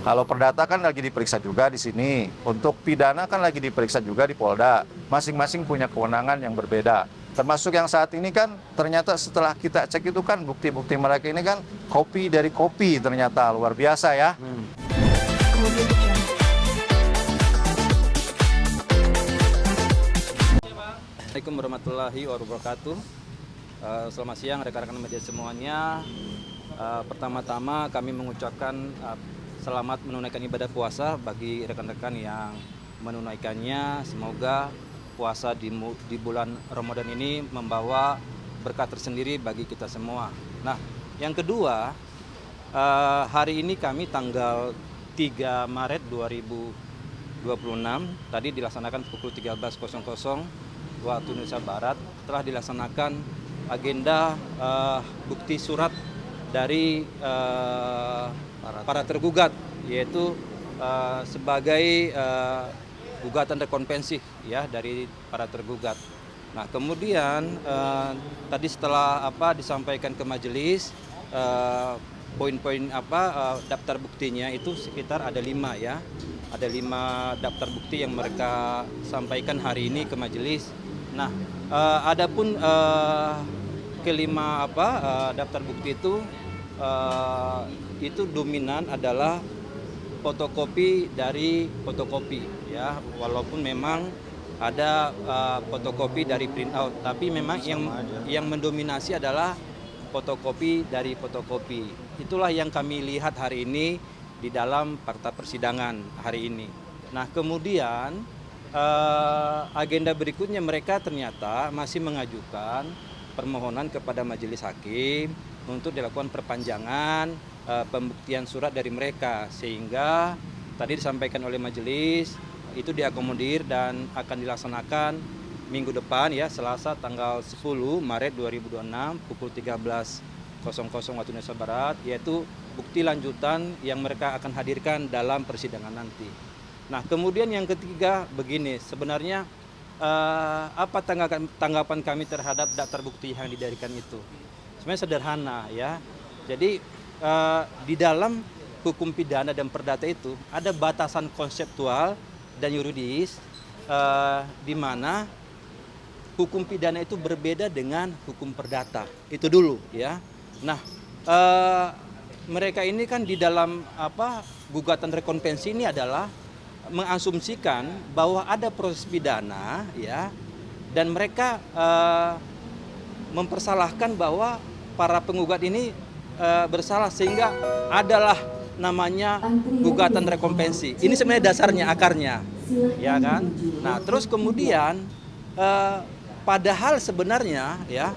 Kalau perdata kan lagi diperiksa juga di sini. Untuk pidana kan lagi diperiksa juga di Polda. Masing-masing punya kewenangan yang berbeda. Termasuk yang saat ini kan ternyata setelah kita cek itu kan bukti-bukti mereka ini kan kopi dari kopi ternyata luar biasa ya. Assalamualaikum warahmatullahi wabarakatuh. Selamat siang rekan-rekan media semuanya. Pertama-tama kami mengucapkan selamat menunaikan ibadah puasa bagi rekan-rekan yang menunaikannya. Semoga puasa di bulan Ramadan ini membawa berkah tersendiri bagi kita semua. Nah, yang kedua, hari ini kami tanggal 3 Maret 2026 tadi dilaksanakan pukul 13.00 waktu Indonesia Barat telah dilaksanakan agenda bukti surat dari para tergugat, yaitu sebagai gugatan rekonvensi ya dari para tergugat. Nah, kemudian tadi setelah disampaikan ke majelis poin-poin daftar buktinya itu sekitar ada 5 ya. Ada 5 daftar bukti yang mereka sampaikan hari ini ke majelis. Nah, adapun kelima daftar bukti itu dominan adalah fotokopi dari fotokopi ya, walaupun memang ada fotokopi dari printout, tapi memang yang mendominasi adalah fotokopi dari fotokopi. Itulah yang kami lihat hari ini di dalam fakta persidangan hari ini. Nah, kemudian agenda berikutnya mereka ternyata masih mengajukan permohonan kepada majelis hakim untuk dilakukan perpanjangan pembuktian surat dari mereka, sehingga tadi disampaikan oleh majelis itu diakomodir dan akan dilaksanakan minggu depan ya, Selasa tanggal 10 Maret 2026 pukul 13.00 waktu Indonesia Barat, yaitu bukti lanjutan yang mereka akan hadirkan dalam persidangan nanti. Nah, kemudian yang ketiga begini, sebenarnya apa tanggapan kami terhadap daftar bukti yang didirikan itu? Sebenarnya sederhana ya. Jadi di dalam hukum pidana dan perdata itu ada batasan konseptual dan yuridis di mana hukum pidana itu berbeda dengan hukum perdata. Itu dulu ya. Nah, mereka ini kan di dalam gugatan rekonvensi ini adalah mengasumsikan bahwa ada proses pidana ya, dan mereka mempersalahkan bahwa para penggugat ini bersalah sehingga adalah namanya gugatan rekonvensi. Ini sebenarnya dasarnya, akarnya, ya kan? Nah, terus kemudian padahal sebenarnya ya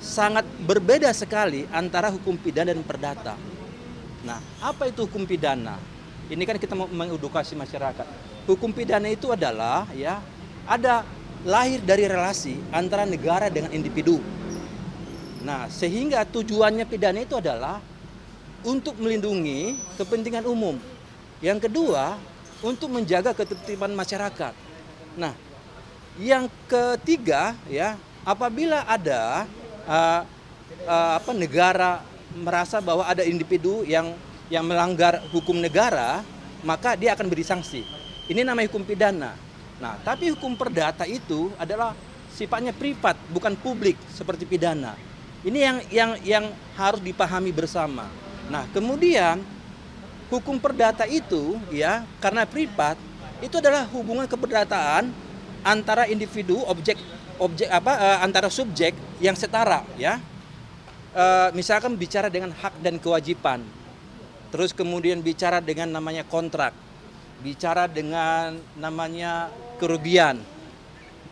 sangat berbeda sekali antara hukum pidana dan perdata. Nah, apa itu hukum pidana? Ini kan kita mau mengedukasi masyarakat. Hukum pidana itu adalah ya ada lahir dari relasi antara negara dengan individu. Nah, sehingga tujuannya pidana itu adalah untuk melindungi kepentingan umum. Yang kedua, untuk menjaga ketertiban masyarakat. Nah, yang ketiga ya, apabila ada negara merasa bahwa ada individu yang melanggar hukum negara, maka dia akan beri sanksi. Ini namanya hukum pidana. Nah, tapi hukum perdata itu adalah sifatnya privat, bukan publik seperti pidana. Ini yang harus dipahami bersama. Nah, kemudian hukum perdata itu ya karena privat itu adalah hubungan keperdataan antara individu, antara subjek yang setara ya. Misalkan bicara dengan hak dan kewajiban. Terus kemudian bicara dengan namanya kontrak, bicara dengan namanya kerugian.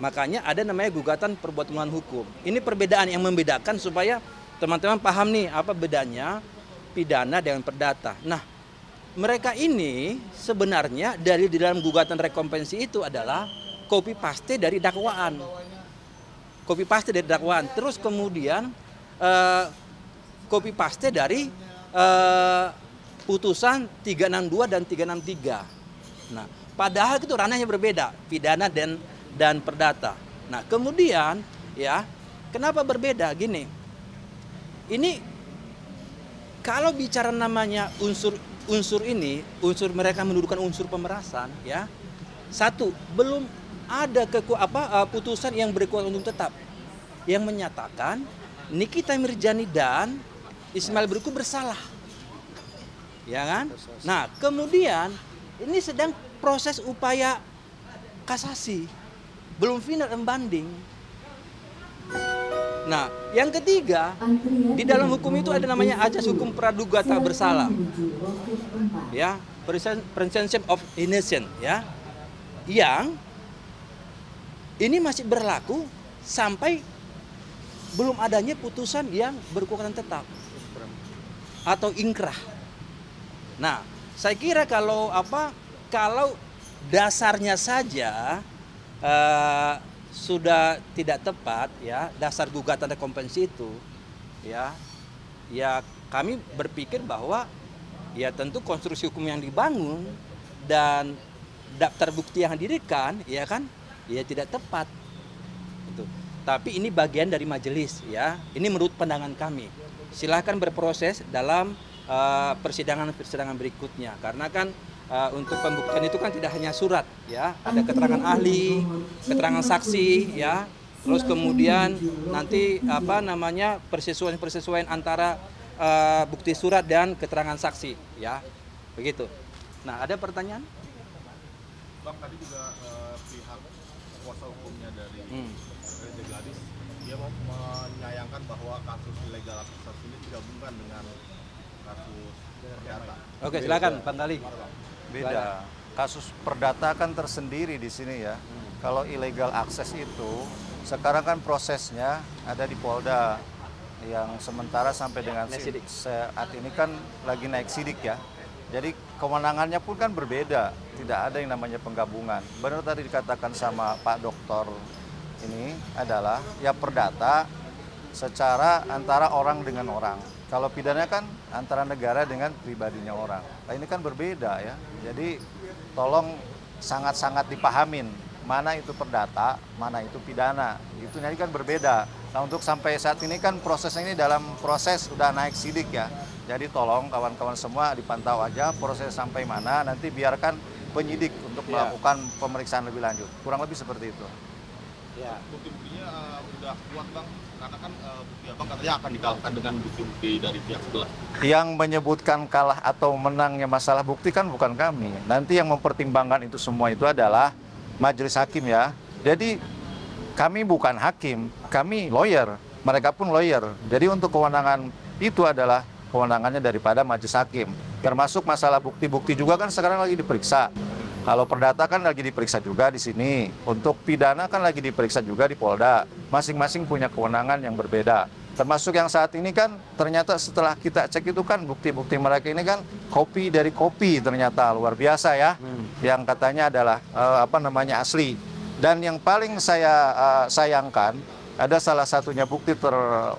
Makanya ada namanya gugatan perbuatan melawan hukum. Ini perbedaan yang membedakan supaya teman-teman paham nih apa bedanya pidana dengan perdata. Nah, mereka ini sebenarnya dari di dalam gugatan rekonvensi itu adalah copy paste dari dakwaan. Copy paste dari dakwaan. Terus kemudian copy paste dari putusan 362 dan 363. Nah, padahal itu ranahnya berbeda, pidana dan perdata. Nah, kemudian ya, kenapa berbeda? Gini. Ini kalau bicara namanya unsur unsur mereka mendudukan unsur pemerasan, ya. Satu, belum ada putusan yang berkekuatan hukum tetap yang menyatakan Nikita Mirzani dan Ismail Beruku bersalah, ya kan? Nah, kemudian ini sedang proses upaya kasasi, belum final dan banding. Nah, yang ketiga, di dalam hukum itu ada namanya ajas hukum praduga tak bersalah, ya, presumption of innocence, ya, yang ini masih berlaku sampai belum adanya putusan yang berkekuatan tetap atau ingkrah. Nah, saya kira kalau dasarnya saja sudah tidak tepat, ya, dasar gugatan rekompensi itu, ya kami berpikir bahwa ya tentu konstruksi hukum yang dibangun dan daftar bukti yang didirikan, ya kan, ya tidak tepat itu. Tapi ini bagian dari majelis, ya, ini menurut pandangan kami. Silahkan berproses dalam persidangan berikutnya, karena kan untuk pembuktian itu kan tidak hanya surat, ya, ada keterangan ahli, keterangan saksi, ya, terus kemudian nanti persesuaian antara bukti surat dan keterangan saksi, ya, begitu. Nah, ada pertanyaan? Bang, tadi juga pihak kuasa hukumnya dari Reza Gladys, dia mau menyayangkan bahwa kasus ilegal akses ini digabungkan dengan kasus perdata. Oke, silakan Bang Gali. Beda. Kasus perdata kan tersendiri di sini, ya. Kalau ilegal akses itu sekarang kan prosesnya ada di Polda, yang sementara sampai dengan saat ini kan lagi naik sidik, ya. Jadi kewenangannya pun kan berbeda, tidak ada yang namanya penggabungan. Benar tadi dikatakan sama Pak Dokter ini adalah ya perdata secara antara orang dengan orang. Kalau pidana kan antara negara dengan pribadinya orang. Nah, ini kan berbeda, ya. Jadi tolong sangat-sangat dipahamin mana itu perdata, mana itu pidana. Itu nanti kan berbeda. Nah, untuk sampai saat ini kan prosesnya ini dalam proses sudah naik sidik, ya. Jadi tolong kawan-kawan semua dipantau aja proses sampai mana, nanti biarkan penyidik untuk melakukan pemeriksaan lebih lanjut. Kurang lebih seperti itu. Ya. Bukti-buktinya udah kuat, Bang, karena kan bukti Abang katanya akan dikalahkan dengan bukti-bukti dari pihak sebelah. Yang menyebutkan kalah atau menangnya masalah bukti kan bukan kami. Nanti yang mempertimbangkan itu semua itu adalah majelis hakim, ya. Jadi kami bukan hakim, kami lawyer, mereka pun lawyer. Jadi untuk kewenangan itu adalah kewenangannya daripada majelis hakim. Termasuk masalah bukti-bukti juga kan sekarang lagi diperiksa. Kalau perdata kan lagi diperiksa juga di sini. Untuk pidana kan lagi diperiksa juga di Polda. Masing-masing punya kewenangan yang berbeda. Termasuk yang saat ini kan ternyata setelah kita cek itu kan bukti-bukti mereka ini kan kopi dari kopi, ternyata luar biasa, ya. Yang katanya adalah asli. Dan yang paling saya sayangkan ada salah satunya bukti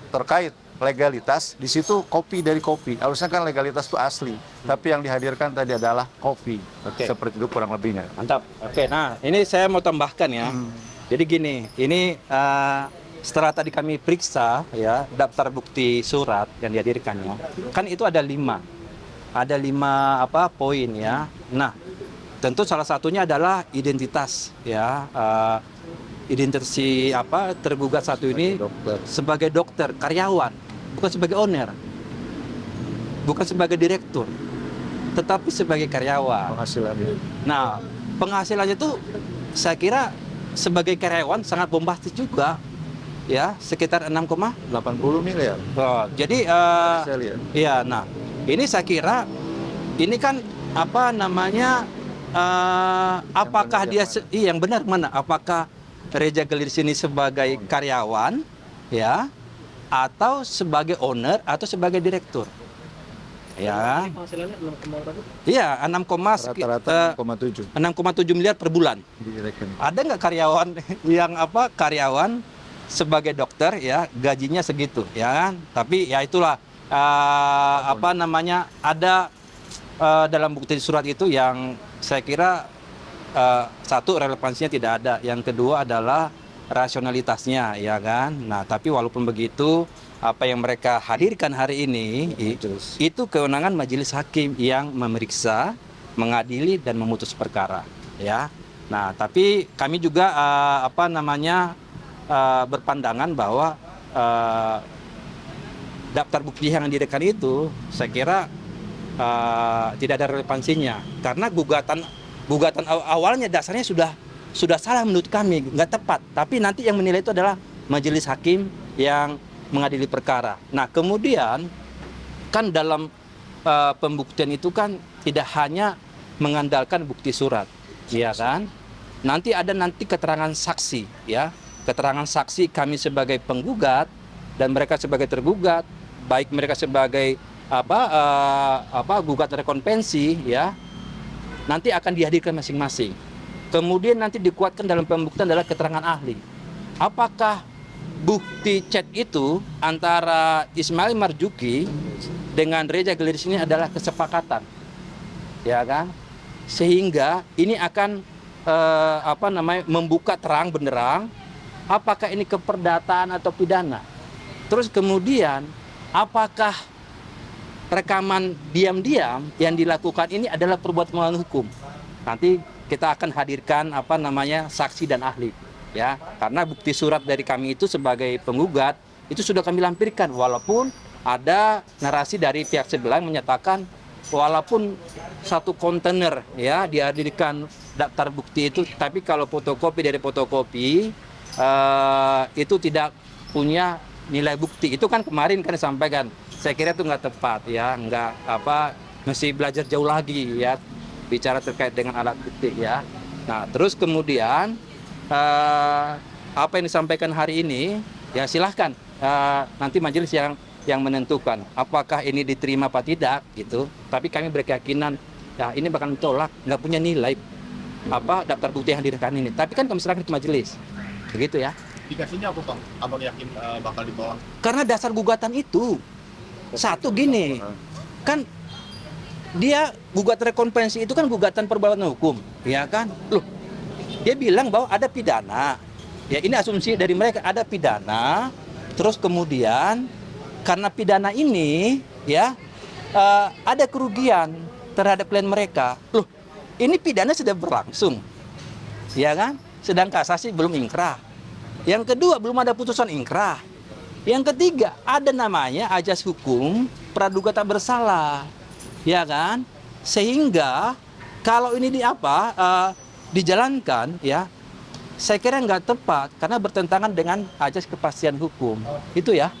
terkait legalitas, di situ kopi dari kopi. Harusnya kan legalitas itu asli, tapi yang dihadirkan tadi adalah kopi. Seperti itu kurang lebihnya. Mantap. Oke, nah ini saya mau tambahkan, ya. Jadi gini, ini setelah tadi kami periksa, ya, daftar bukti surat yang dihadirkan, ya, kan itu ada 5 poin, ya. Nah, tentu salah satunya adalah identitas, ya. Identitas tergugat satu ini sebagai dokter, karyawan, bukan sebagai owner, bukan sebagai direktur, tetapi sebagai karyawan. Penghasilannya. Nah, penghasilannya itu saya kira sebagai karyawan sangat bombastis juga, ya, sekitar 80 miliar. Jadi Saya lihat. iya, nah ini saya kira ini kan apakah dia yang benar mana? Apakah Reza Gladys ini sebagai karyawan, ya, atau sebagai owner atau sebagai direktur? Ya. Penghasilannya 6,7. Iya, Rata-rata 6,7 miliar per bulan. di rekening. Ada nggak karyawan yang karyawan sebagai dokter, ya, gajinya segitu, ya kan? Tapi ya itulah ada dalam bukti surat itu yang saya kira satu, relevansinya tidak ada, yang kedua adalah rasionalitasnya, ya kan. Nah, tapi walaupun begitu apa yang mereka hadirkan hari ini itu kewenangan majelis hakim yang memeriksa, mengadili dan memutus perkara, ya. Nah, tapi kami juga berpandangan bahwa daftar bukti yang dihadirkan itu saya kira tidak ada relevansinya karena gugatan awalnya dasarnya sudah salah menurut kami, nggak tepat. Tapi nanti yang menilai itu adalah majelis hakim yang mengadili perkara. Nah, kemudian kan dalam pembuktian itu kan tidak hanya mengandalkan bukti surat, ya kan? Nanti ada keterangan saksi, ya. Keterangan saksi kami sebagai penggugat dan mereka sebagai tergugat, baik mereka sebagai gugat rekonvensi, ya. Nanti akan dihadirkan masing-masing. Kemudian nanti dikuatkan dalam pembuktian adalah keterangan ahli. Apakah bukti chat itu antara Ismail Marzuki dengan Reza Gladys ini adalah kesepakatan, ya kan? Sehingga ini akan membuka terang benderang apakah ini keperdataan atau pidana. Terus kemudian apakah rekaman diam-diam yang dilakukan ini adalah perbuatan melawan hukum. Nanti kita akan hadirkan saksi dan ahli, ya, karena bukti surat dari kami itu sebagai penggugat itu sudah kami lampirkan, walaupun ada narasi dari pihak sebelah yang menyatakan walaupun satu kontainer, ya, dihadirkan daftar bukti itu, tapi kalau fotokopi dari fotokopi itu tidak punya nilai bukti. Itu kan kemarin kan disampaikan. Saya kira itu nggak tepat, ya, mesti belajar jauh lagi, ya, bicara terkait dengan alat bukti, ya. Nah, terus kemudian apa yang disampaikan hari ini, ya silahkan nanti majelis yang menentukan apakah ini diterima apa tidak, gitu. Tapi kami berkeyakinan, ya, ini bakal ditolak, nggak punya nilai daftar bukti yang dihadirkan ini. Tapi kan kami serahkan ke majelis, begitu ya. Indikasinya apa, Bang? Abang yakin bakal ditolak? Karena dasar gugatan itu satu gini, kan dia gugatan rekonvensi itu kan gugatan perbuatan hukum, ya kan? Loh, dia bilang bahwa ada pidana. Ya, ini asumsi dari mereka, ada pidana. Terus kemudian karena pidana ini, ya, ada kerugian terhadap klien mereka. Loh, ini pidana sudah berlangsung, ya kan? Sedang kasasi belum ingkrah. Yang kedua, belum ada putusan ingkrah. Yang ketiga, ada namanya ajas hukum praduga tak bersalah, ya kan? Sehingga kalau ini dijalankan, ya, saya kira nggak tepat karena bertentangan dengan ajas kepastian hukum. Itu, ya,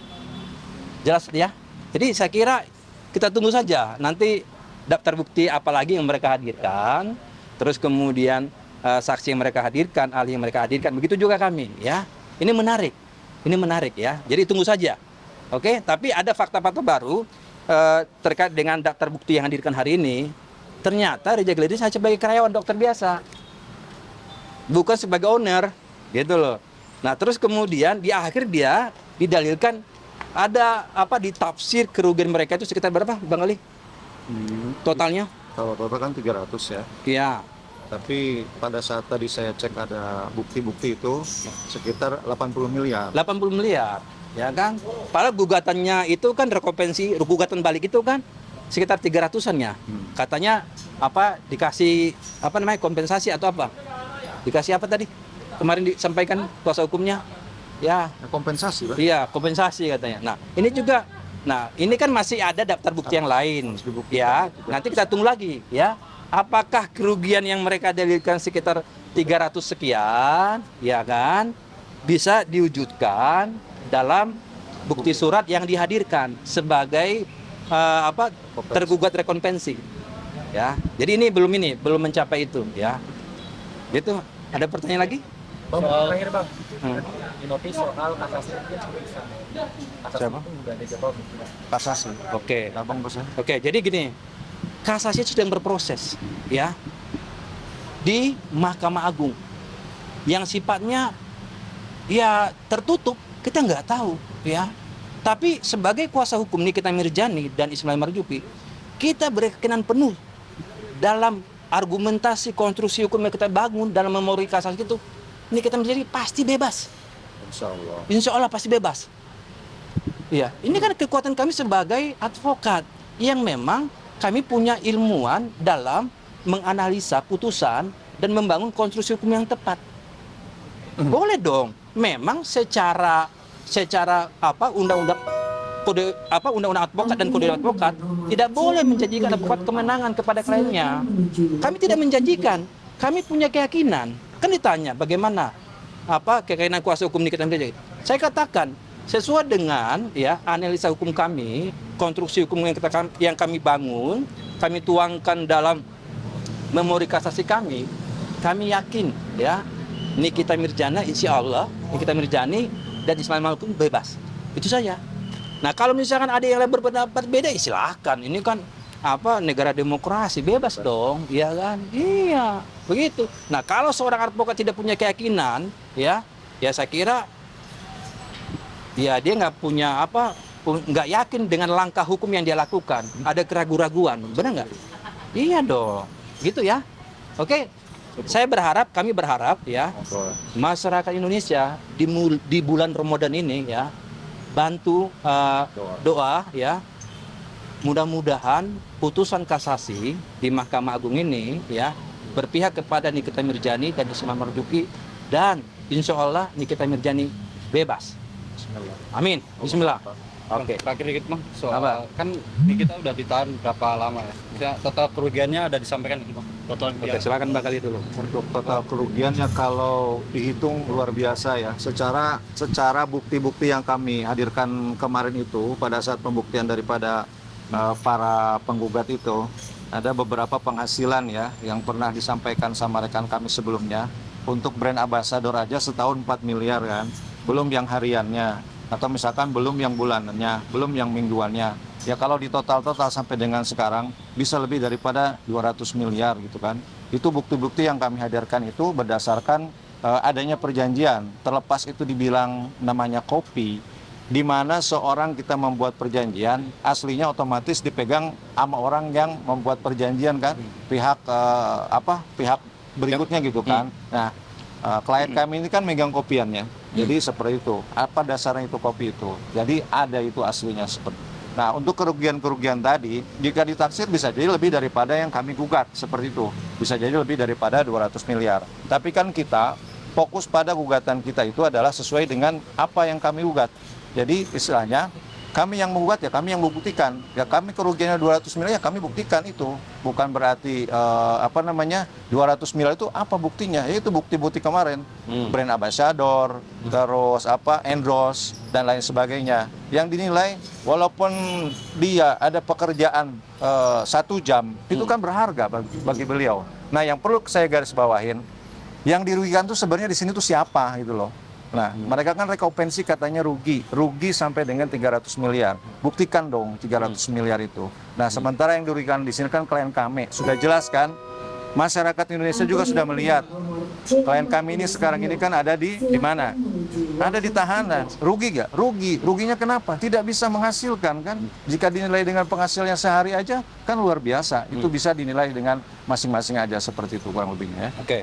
jelas, ya. Jadi saya kira kita tunggu saja nanti daftar bukti apa lagi yang mereka hadirkan, terus kemudian saksi yang mereka hadirkan, ahli yang mereka hadirkan. Begitu juga kami, ya. Ini menarik, ya. Jadi tunggu saja, oke? Tapi ada fakta-fakta baru terkait dengan daftar bukti yang hadirkan hari ini. Ternyata Reza Gladys hanya sebagai karyawan dokter biasa, bukan sebagai owner, gitu loh. Nah, terus kemudian di akhir dia didalilkan ada ditafsir kerugian mereka itu sekitar berapa, Bang Ali? Totalnya? Kalau total kan 300, ya. Iya. Tapi pada saat tadi saya cek ada bukti-bukti itu sekitar 80 miliar. 80 miliar, ya kan? Padahal gugatannya itu kan rekompensi, gugatan balik itu kan sekitar 300-an-nya. Katanya dikasih kompensasi atau apa? Dikasih apa tadi? Kemarin disampaikan kuasa hukumnya. Ya, Kompensasi, Pak. iya, kompensasi katanya. Nah, ini juga, ini kan masih ada daftar bukti yang lain, ya. Nanti kita tunggu lagi, ya. Apakah kerugian yang mereka dalilkan sekitar 300 sekian, ya kan, bisa diwujudkan dalam bukti surat yang dihadirkan sebagai tergugat rekonvensi, ya. Jadi ini belum mencapai itu, ya. Gitu. Ada pertanyaan lagi? Terakhir, Bang, di notis soal kasasi Siapa? itu udah ada jadwal. Kasasi. Oke. Abang pesan. Oke, jadi gini, kasasi sedang berproses, ya, di Mahkamah Agung, yang sifatnya, ya, tertutup, kita nggak tahu, ya. Tapi sebagai kuasa hukum Nikita Mirzani dan Ismail Marzuki, kita berkeyakinan penuh dalam argumentasi konstruksi hukum yang kita bangun dalam memori kasasi itu, Nikita Mirzani pasti bebas. Insya Allah. Insya Allah pasti bebas. Iya, ini kan kekuatan kami sebagai advokat yang memang kami punya ilmuwan dalam menganalisa putusan dan membangun konstruksi hukum yang tepat. Boleh dong. Memang secara apa undang-undang undang-undang advokat dan kode advokat tidak boleh menjanjikan advokat kemenangan kepada kliennya. Kami tidak menjanjikan. Kami punya keyakinan. Kan ditanya bagaimana keyakinan kuasa hukum Nikita Mirzani. Saya katakan sesuai dengan ya analisa hukum kami, konstruksi hukum yang kami bangun, kami tuangkan dalam memori kasasi kami yakin ya Nikita Mirzani insya Allah Nikita Mirzani dan Ismail Marzuki bebas. Itu saja. Nah kalau misalkan ada yang berpendapat beda, ya silahkan. Ini kan negara demokrasi, bebas dong, ya kan? Iya, begitu. Nah kalau seorang advokat tidak punya keyakinan, ya saya kira ya dia nggak punya nggak yakin dengan langkah hukum yang dia lakukan. Ada keraguan-raguan, benar nggak? Iya dong, gitu ya. Oke, kami berharap ya masyarakat Indonesia di bulan Ramadan ini ya bantu doa ya. Mudah-mudahan putusan kasasi di Mahkamah Agung ini ya berpihak kepada Nikita Mirzani dan Ismail Marzuki dan insya Allah Nikita Mirzani bebas. Amin. Bismillah. Oke. Terakhir dikit Bang, soal kan Nikita udah ditahan berapa lama ya? Misalnya total kerugiannya ada disampaikan gitu Bang. Total Oke, silakan Mbak Kali dulu. Untuk total kerugiannya kalau dihitung luar biasa ya. Secara bukti-bukti yang kami hadirkan kemarin itu pada saat pembuktian daripada para penggugat itu ada beberapa penghasilan ya yang pernah disampaikan sama rekan kami sebelumnya. Untuk brand ambassador aja setahun 4 miliar kan. Belum yang hariannya atau misalkan belum yang bulanannya, belum yang mingguannya. Ya kalau di total sampai dengan sekarang bisa lebih daripada 200 miliar gitu kan. Itu bukti-bukti yang kami hadirkan itu berdasarkan adanya perjanjian. Terlepas itu dibilang namanya kopi, di mana seorang kita membuat perjanjian, aslinya otomatis dipegang sama orang yang membuat perjanjian kan, pihak berikutnya gitu kan. Nah, klien kami ini kan megang kopiannya. Jadi seperti itu. Apa dasarnya itu kopi itu? Jadi ada itu aslinya seperti. Nah, untuk kerugian-kerugian tadi, jika ditaksir bisa jadi lebih daripada yang kami gugat seperti itu. Bisa jadi lebih daripada 200 miliar. Tapi kan kita fokus pada gugatan kita itu adalah sesuai dengan apa yang kami gugat. Jadi istilahnya kami yang menggugat ya kami yang membuktikan. Ya kami kerugiannya 200 miliar ya kami buktikan itu. Bukan berarti 200 miliar itu apa buktinya? Ya itu bukti-bukti kemarin. Brand ambassador, terus endorse dan lain sebagainya. Yang dinilai walaupun dia ada pekerjaan 1 jam, itu kan berharga bagi beliau. Nah, yang perlu saya garis bawahin, yang dirugikan tuh sebenarnya di sini tuh siapa gitu loh. Nah, mereka kan rekompensi katanya rugi sampai dengan 300 miliar. Buktikan dong 300 miliar itu. Nah, sementara yang dirugikan di sini kan klien kami. Sudah jelas kan? Masyarakat Indonesia juga sudah melihat. Klien kami ini sekarang ini kan ada di mana? Ada di tahanan. Rugi nggak? Rugi. Ruginya kenapa? Tidak bisa menghasilkan kan? Jika dinilai dengan penghasilannya sehari aja kan luar biasa. Itu bisa dinilai dengan masing-masing aja seperti itu kurang lebihnya ya. Oke.